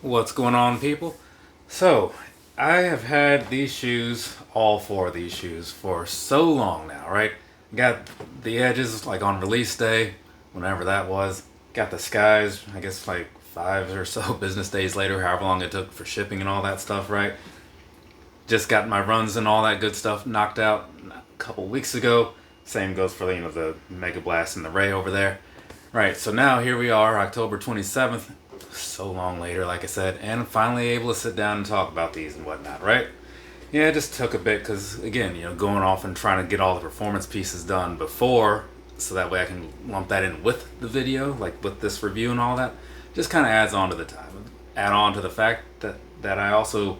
What's going on, people? So, I have had these shoes, all four of these shoes, for so long now, right? Got the edges like on release day, whenever that was. Got the skies, I guess like 5 or so business days later, however long it took for shipping and all that stuff, right? Just got my runs and all that good stuff knocked out a couple weeks ago. Same goes for the Mega Blast and the Ray over there. Right, so now here we are, October 27th, so long later, like I said, and I'm finally able to sit down and talk about these and whatnot, right? Yeah, it just took a bit because, again, going off and trying to get all the performance pieces done before, so that way I can lump that in with the video, like with this review and all that, just kind of adds on to the time. Add on to the fact that I also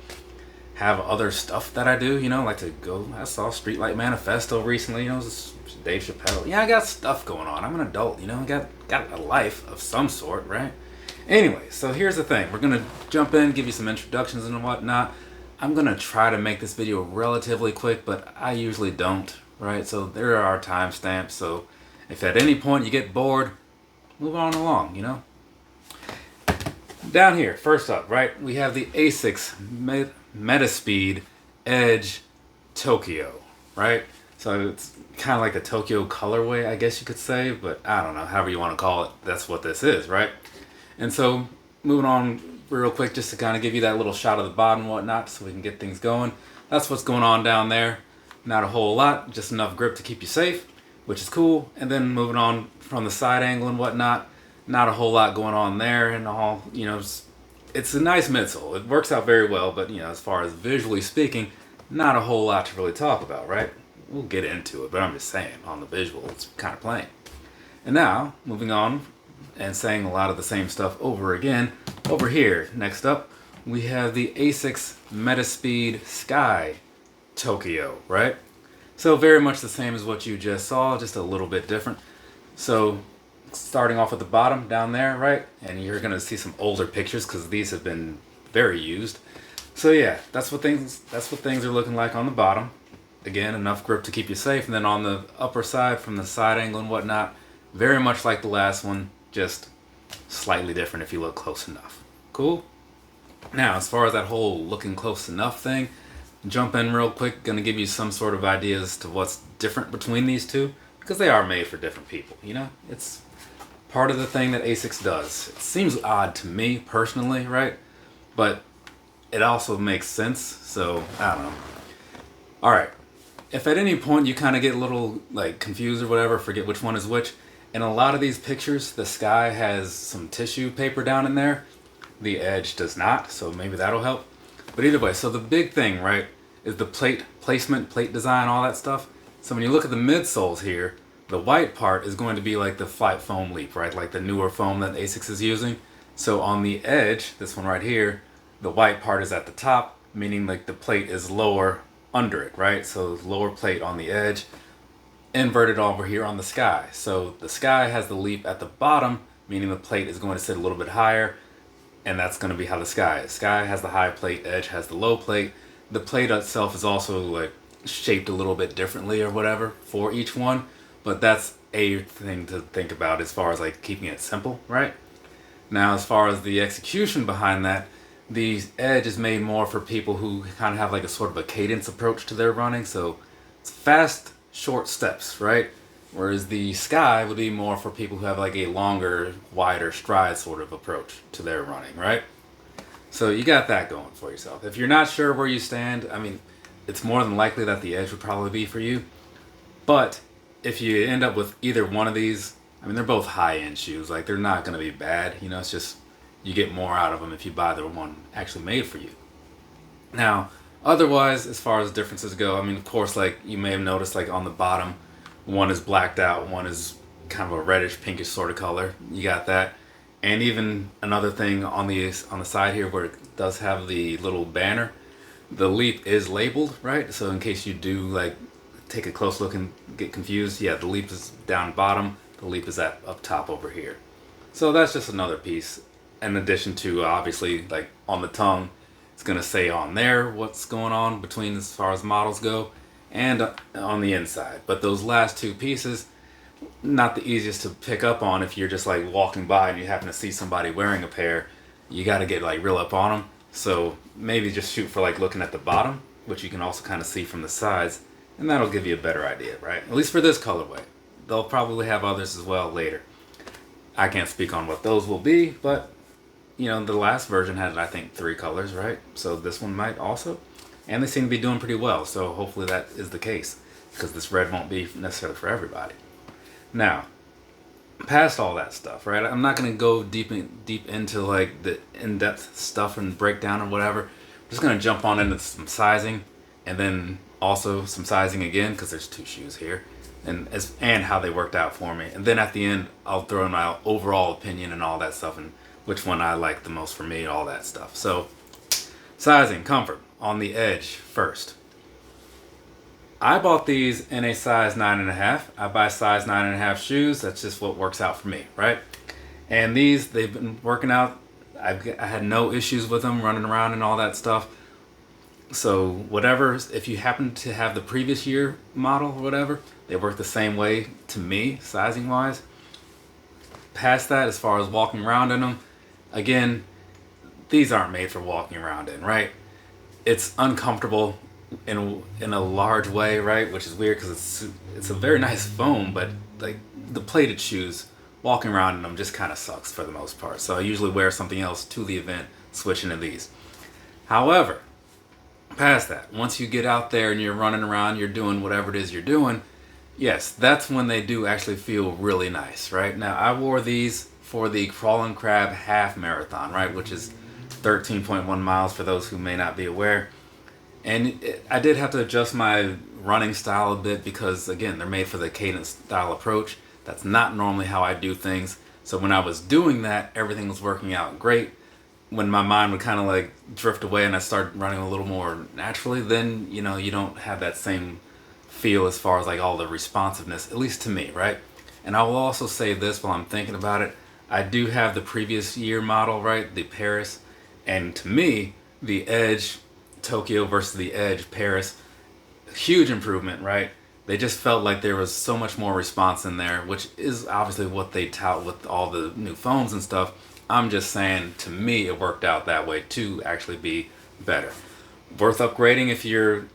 have other stuff that I do, like to go. I saw Streetlight Manifesto recently, Dave Chappelle. Yeah, I got stuff going on. I'm an adult, I got a life of some sort, right? Anyway, so here's the thing. We're gonna jump in, give you some introductions and whatnot. I'm gonna try to make this video relatively quick, but I usually don't, right? So there are timestamps, so if at any point you get bored, move on along. Down here, first up, right, we have the Asics Metaspeed Edge Tokyo, right? So it's kind of like the Tokyo colorway, I guess you could say, but I don't know, however you want to call it, that's what this is, right? And so, moving on real quick, just to kind of give you that little shot of the bottom and whatnot, so we can get things going. That's what's going on down there. Not a whole lot, just enough grip to keep you safe, which is cool. And then moving on from the side angle and whatnot, not a whole lot going on there and all, it's a nice midsole. It works out very well, but, as far as visually speaking, not a whole lot to really talk about, right? We'll get into it, but I'm just saying, on the visual, it's kind of plain. And now, moving on, and saying a lot of the same stuff over again, over here, next up, we have the Asics Metaspeed Sky Tokyo, right? So very much the same as what you just saw, just a little bit different. So starting off at the bottom down there, right? And you're gonna see some older pictures because these have been very used. So yeah, that's what things are looking like on the bottom. Again, enough grip to keep you safe. And then on the upper side, from the side angle and whatnot, very much like the last one, just slightly different if you look close enough. Cool? Now, as far as that whole looking close enough thing, jump in real quick. Gonna give you some sort of idea as to what's different between these two, because they are made for different people, It's part of the thing that Asics does. It seems odd to me personally, right? But it also makes sense, so I don't know. Alright, if at any point you kind of get a little confused or whatever, forget which one is which, in a lot of these pictures, the Sky has some tissue paper down in there. The Edge does not, so maybe that'll help. But either way, so the big thing, right, is the plate placement, plate design, all that stuff. So when you look at the midsoles here, the white part is going to be like the Flight Foam Leap, right? Like the newer foam that Asics is using. So on the Edge, this one right here, the white part is at the top, meaning like the plate is lower under it, right? So lower plate on the Edge, inverted over here on the Sky. So the Sky has the leap at the bottom, meaning the plate is going to sit a little bit higher, and that's going to be how the Sky is. Sky has the high plate, Edge has the low plate. The plate itself is also shaped a little bit differently or whatever for each one, but that's a thing to think about as far as keeping it simple, right? Now, as far as the execution behind that, the Edge is made more for people who kind of have a sort of a cadence approach to their running, so it's fast, short steps, right? Whereas the Sky would be more for people who have a longer, wider stride sort of approach to their running, right? So you got that going for yourself. If you're not sure where you stand, I mean, it's more than likely that the Edge would probably be for you. But if you end up with either one of these, I mean, they're both high-end shoes. They're not going to be bad. It's just you get more out of them if you buy the one actually made for you. Now, otherwise, as far as differences go, I mean, of course, you may have noticed, on the bottom, one is blacked out, one is kind of a reddish, pinkish sort of color. You got that. And even another thing on the side here where it does have the little banner, the leap is labeled, right? So in case you do, take a close look and get confused, yeah, the leap is down bottom, the leap is up top over here. So that's just another piece, in addition to, obviously, on the tongue, it's going to say on there what's going on between as far as models go, and on the inside. But those last two pieces, not the easiest to pick up on if you're just walking by and you happen to see somebody wearing a pair. you got to get like real up on them. So maybe just shoot for like looking at the bottom, which you can also kind of see from the sides, and that'll give you a better idea, right? At least for this colorway. They'll probably have others as well later. I can't speak on what those will be, but you know, the last version had, I think, 3 colors, right? So this one might also. And they seem to be doing pretty well, so hopefully that is the case, because this red won't be necessarily for everybody. Now, past all that stuff, right? I'm not going to go deep into like the in-depth stuff and breakdown or whatever. I'm just going to jump on into some sizing, and then also some sizing again, because there's 2 shoes here, and how they worked out for me. And then at the end, I'll throw in my overall opinion and all that stuff, and which one I like the most for me, all that stuff. So, sizing, comfort, on the Edge first. I bought these in a size 9.5. I buy size 9.5 shoes. That's just what works out for me, right? And these, they've been working out. I had no issues with them running around and all that stuff. So whatever, if you happen to have the previous year model or whatever, they work the same way to me, sizing wise. Past that, as far as walking around in them, again, these aren't made for walking around in, right? It's uncomfortable in a large way, right? Which is weird because it's a very nice foam, but like the plated shoes, walking around in them just kind of sucks for the most part. So I usually wear something else to the event, switch into these. However, past that, once you get out there and you're running around, you're doing whatever it is you're doing, yes, that's when they do actually feel really nice, right? Now, I wore these for the Crawl and Crab half marathon, right? Which is 13.1 miles for those who may not be aware. And I did have to adjust my running style a bit because, again, they're made for the cadence style approach. That's not normally how I do things. So when I was doing that, everything was working out great. When my mind would kind of like drift away and I start running a little more naturally, then, you know, you don't have that same feel as far as like all the responsiveness, at least to me, right? And I will also say this while I'm thinking about it. I do have the previous year model, right? The Paris. And to me, the Edge Tokyo versus the Edge Paris, huge improvement, right? They just felt like there was so much more response in there, which is obviously what they tout with all the new phones and stuff. I'm just saying, to me, it worked out that way to actually be better. Worth upgrading if you're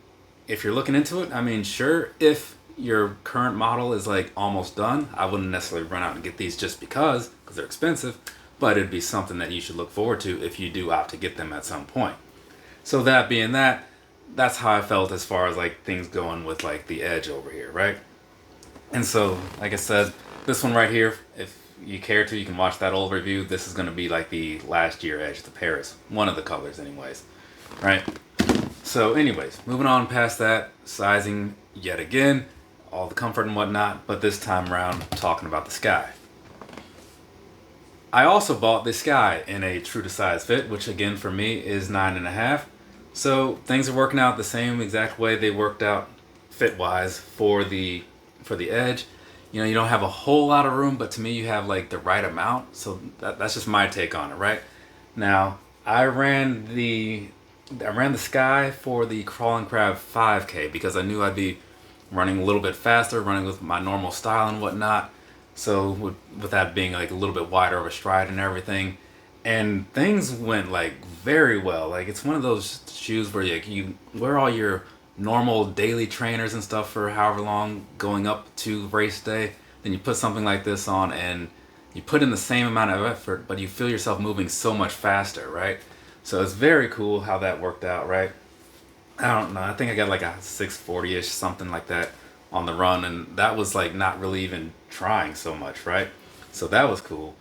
looking into it. I mean, sure, if your current model is like almost done, I wouldn't necessarily run out and get these just because they're expensive, but it'd be something that you should look forward to if you do opt to get them at some point. So that being that, that's how I felt as far as like things going with like the Edge over here, right? And so, like I said, this one right here, if you care to, you can watch that old review. This is going to be like the last year Edge, the Paris, one of the colors anyways, right? So anyways, moving on past that, sizing yet again, all the comfort and whatnot, but this time around talking about the Sky. I also bought the Sky in a true to size fit, which again for me is 9.5. So things are working out the same exact way they worked out fit wise for the Edge. You know, you don't have a whole lot of room, but to me you have like the right amount. So that's just my take on it, right? Now, I ran the Sky for the Crawl and Crab 5K because I knew I'd be running a little bit faster, running with my normal style and whatnot. So with that being like a little bit wider of a stride and everything, and things went like very well. Like it's one of those shoes where you wear all your normal daily trainers and stuff for however long going up to race day, then you put something like this on and you put in the same amount of effort, but you feel yourself moving so much faster, right? So it's very cool how that worked out, right? I don't know, I think I got like a 640-ish, something like that on the run, and that was like not really even trying so much, right? So that was cool.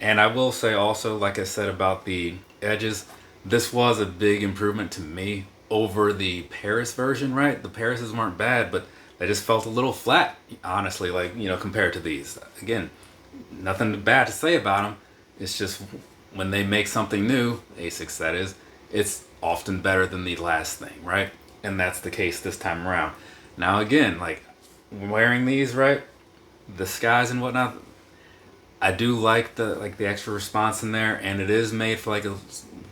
And I will say also, like I said about the edges, this was a big improvement to me over the Paris version, right? The Parises weren't bad, but they just felt a little flat, honestly, like, you know, compared to these. Again, nothing bad to say about them. It's just when they make something new, Asics that is, it's often better than the last thing, right? And that's the case this time around. Now again, like wearing these, right, the Skies and whatnot, I do like the extra response in there, and it is made for like a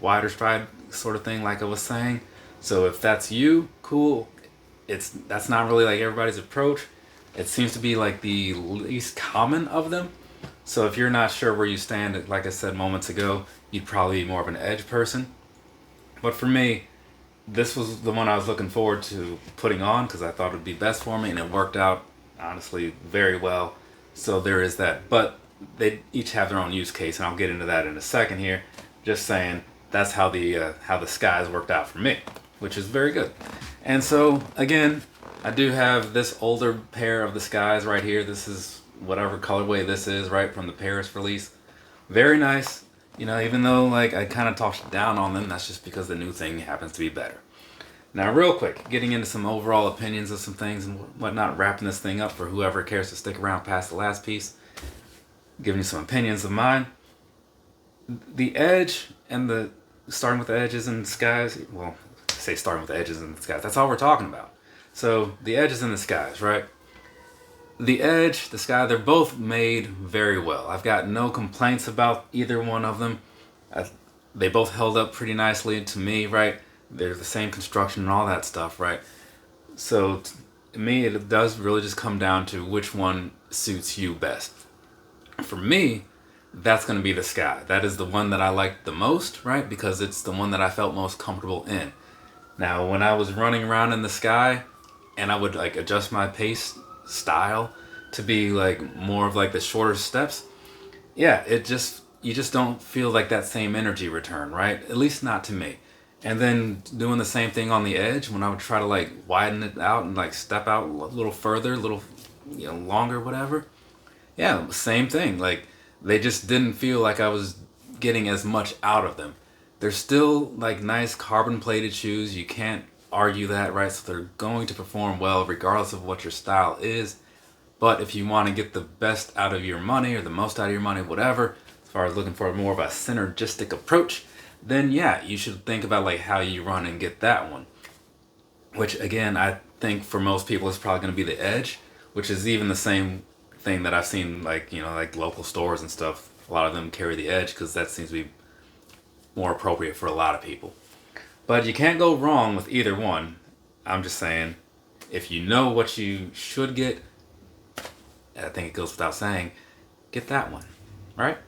wider stride sort of thing, like I was saying. So if that's you, cool. That's not really like everybody's approach. It seems to be like the least common of them. So if you're not sure where you stand, like I said moments ago, you'd probably be more of an Edge person. But for me, this was the one I was looking forward to putting on because I thought it would be best for me, and it worked out honestly very well. So there is that. But they each have their own use case, and I'll get into that in a second here. Just saying that's how the Skies worked out for me, which is very good. And so again, I do have this older pair of the Skies right here. This is whatever colorway this is, right, from the Paris release. Very nice. You know, even though like I kind of talked down on them, that's just because the new thing happens to be better. Now, real quick, getting into some overall opinions of some things and whatnot, wrapping this thing up for whoever cares to stick around past the last piece, giving you some opinions of mine. The Edge and the starting with the edges and the Skies. Well, say starting with the edges and the Skies. That's all we're talking about. So the edges and the Skies, right? The Edge, the Sky, they're both made very well. I've got no complaints about either one of them. They both held up pretty nicely to me, right? They're the same construction and all that stuff, right? So to me, it does really just come down to which one suits you best. For me, that's going to be the Sky. That is the one that I liked the most, right? Because it's the one that I felt most comfortable in. Now, when I was running around in the Sky and I would like adjust my pace style to be like more of like the shorter steps, yeah, you just don't feel like that same energy return, right? At least not to me. And then doing the same thing on the Edge when I would try to like widen it out and like step out a little further, a little, you know, longer, whatever. Yeah, same thing. Like they just didn't feel like I was getting as much out of them. They're still like nice carbon plated shoes. You can't argue that, right? So they're going to perform well regardless of what your style is. But if you want to get the best out of your money or the most out of your money, whatever, as far as looking for more of a synergistic approach, then yeah, you should think about like how you run and get that one. Which again, I think for most people is probably going to be the Edge, which is even the same thing that I've seen like, you know, like local stores and stuff. A lot of them carry the Edge because that seems to be more appropriate for a lot of people. But you can't go wrong with either one. I'm just saying, if you know what you should get, I think it goes without saying, get that one, right?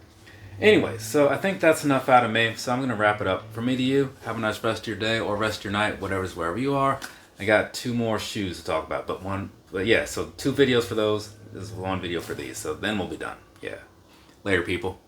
Anyway, so I think that's enough out of me, so I'm going to wrap it up. From me to you, have a nice rest of your day or rest of your night, whatever's wherever you are. I got 2 more shoes to talk about, but yeah, so 2 videos for those. This is 1 video for these, so then we'll be done. Yeah. Later, people.